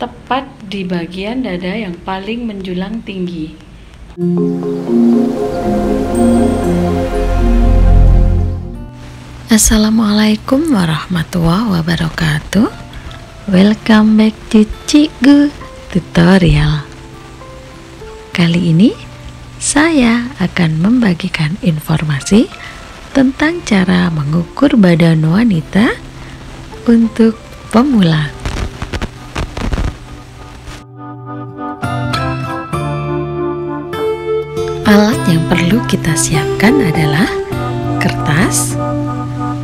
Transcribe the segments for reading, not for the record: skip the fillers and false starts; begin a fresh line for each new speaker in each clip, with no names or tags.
tepat di bagian dada yang paling menjulang tinggi.
Assalamualaikum warahmatullahi wabarakatuh. Welcome back to Cikgu Tutorial. Kali ini saya akan membagikan informasi tentang cara mengukur badan wanita untuk pemula. Alat yang perlu kita siapkan adalah kertas,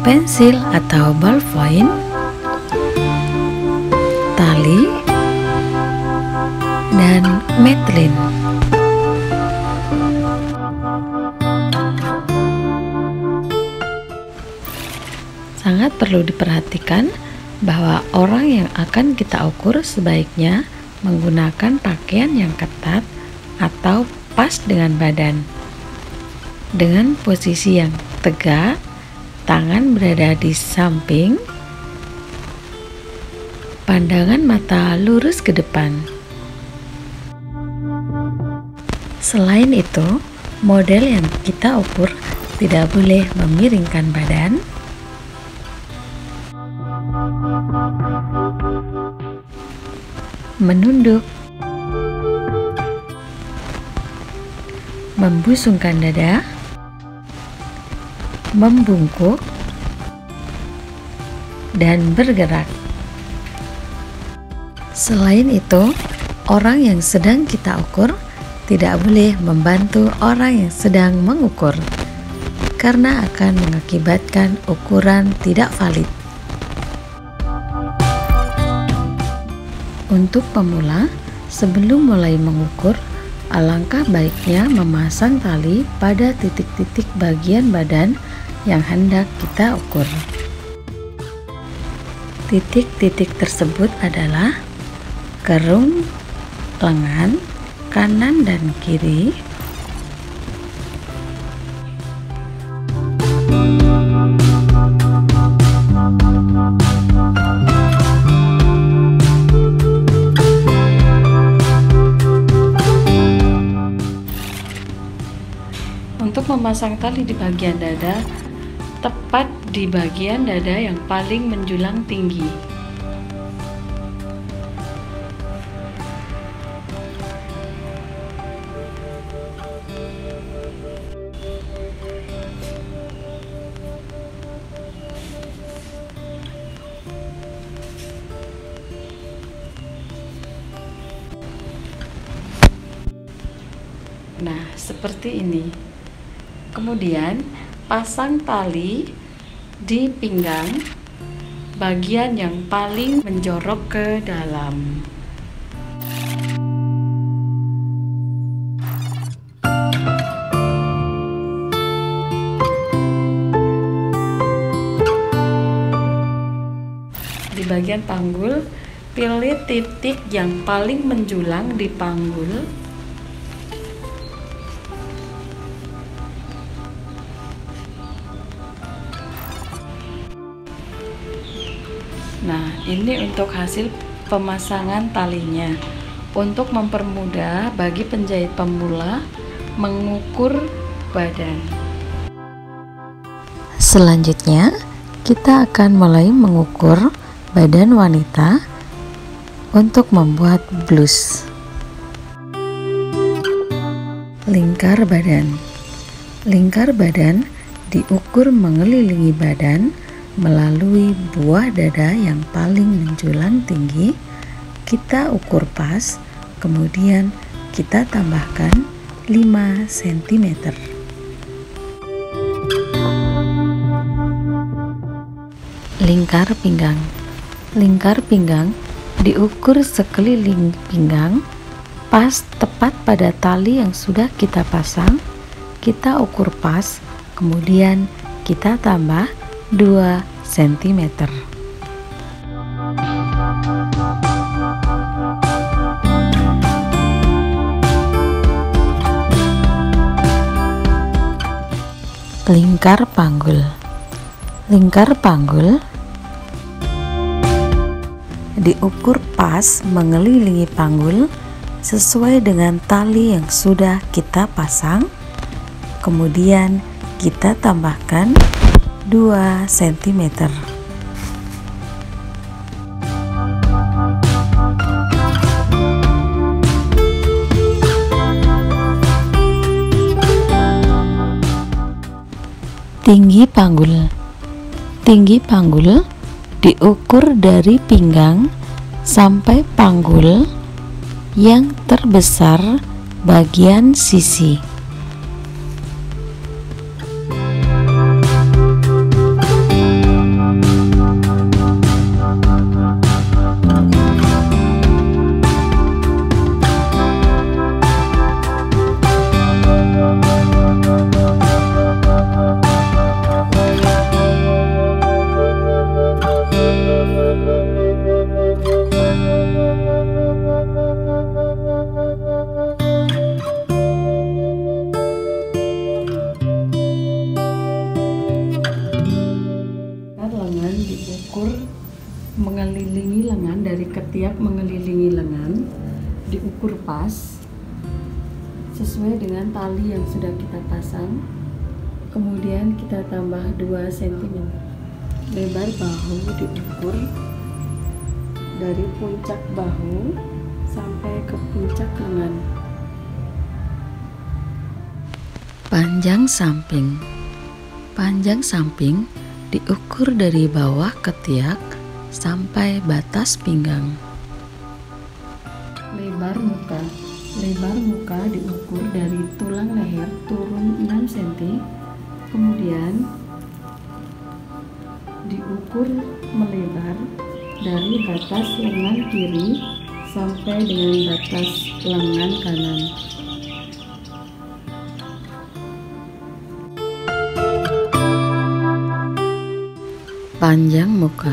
pensil atau ballpoint, tali, dan metlin. Sangat perlu diperhatikan bahwa orang yang akan kita ukur sebaiknya menggunakan pakaian yang ketat atau pas dengan badan. Dengan posisi yang tegak, tangan berada di samping, pandangan mata lurus ke depan. Selain itu, model yang kita ukur tidak boleh memiringkan badan, menunduk, membusungkan dada, membungkuk, dan bergerak. Selain itu, orang yang sedang kita ukur tidak boleh membantu orang yang sedang mengukur, karena akan mengakibatkan ukuran tidak valid. Untuk pemula, sebelum mulai mengukur, alangkah baiknya memasang tali pada titik-titik bagian badan yang hendak kita ukur. Titik-titik tersebut adalah kerung lengan kanan dan kiri,
Untuk memasang tali di bagian dada, tepat di bagian dada yang paling menjulang tinggi. Nah, seperti ini. Kemudian pasang tali di pinggang bagian yang paling menjorok ke dalam. Di bagian panggul, pilih titik yang paling menjulang di panggul. Nah, ini untuk hasil pemasangan talinya. Untuk mempermudah bagi penjahit pemula mengukur badan.
Selanjutnya, kita akan mulai mengukur badan wanita untuk membuat blus. Lingkar badan. Lingkar badan diukur mengelilingi badan melalui buah dada yang paling menjulang tinggi. Kita ukur pas, kemudian kita tambahkan 5 cm. Lingkar pinggang. Lingkar pinggang diukur sekeliling pinggang, pas tepat pada tali yang sudah kita pasang. Kita ukur pas, kemudian kita tambah 2 cm. Lingkar panggul. Lingkar panggul diukur pas mengelilingi panggul sesuai dengan tali yang sudah kita pasang. Kemudian kita tambahkan 2 cm. Tinggi panggul. Tinggi panggul diukur dari pinggang sampai panggul yang terbesar bagian sisi.
Lengan diukur mengelilingi lengan, dari ketiak mengelilingi lengan diukur pas sesuai dengan tali yang sudah kita pasang. Kemudian kita tambah 2 cm. Lebar bahu diukur dari puncak bahu sampai ke puncak lengan.
Panjang samping. Panjang samping diukur dari bawah ketiak sampai batas pinggang.
Lebar muka. Lebar muka diukur dari tulang leher turun 6 cm. Kemudian diukur melebar dari batas lengan kiri sampai dengan batas lengan kanan.
Panjang muka.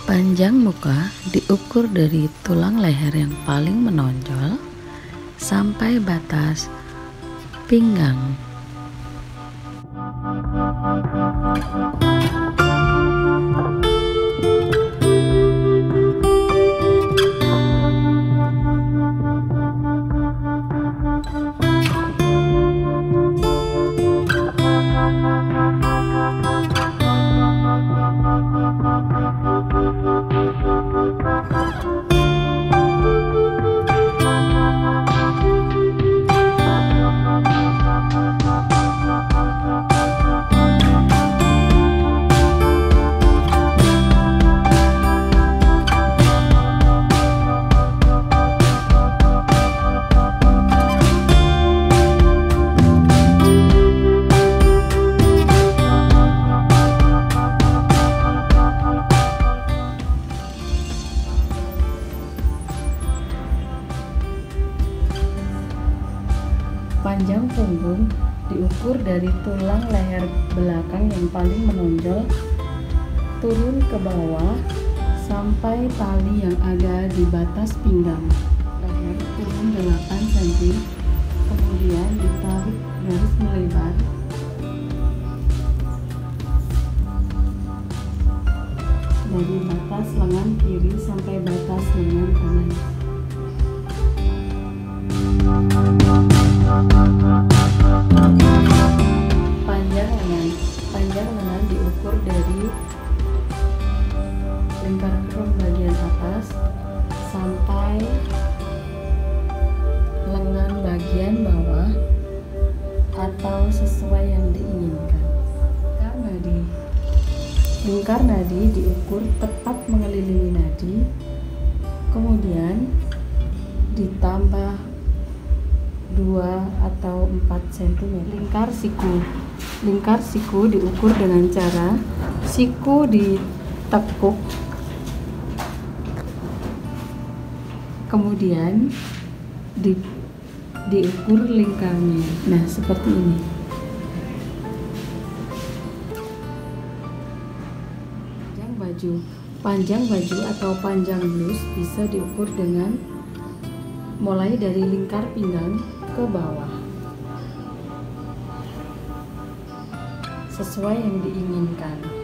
Panjang muka diukur dari tulang leher yang paling menonjol sampai batas pinggang.
Panjang punggung diukur dari tulang leher belakang yang paling menonjol turun ke bawah sampai tali yang ada di batas pinggang. Leher turun 8 cm, kemudian ditarik garis melebar dari batas lengan kiri sampai batas lengan kanan. Panjang lengan. Panjang lengan diukur dari lingkar krum bagian atas sampai lengan bagian bawah atau sesuai yang diinginkan. Lingkar nadi diukur tepat mengelilingi nadi, kemudian ditambah 2 atau 4 cm. Lingkar siku. Lingkar siku diukur dengan cara siku ditekuk, kemudian diukur lingkarnya. Nah, seperti ini. Panjang baju. Panjang baju atau panjang blus bisa diukur dengan mulai dari lingkar pinggang ke bawah sesuai yang diinginkan.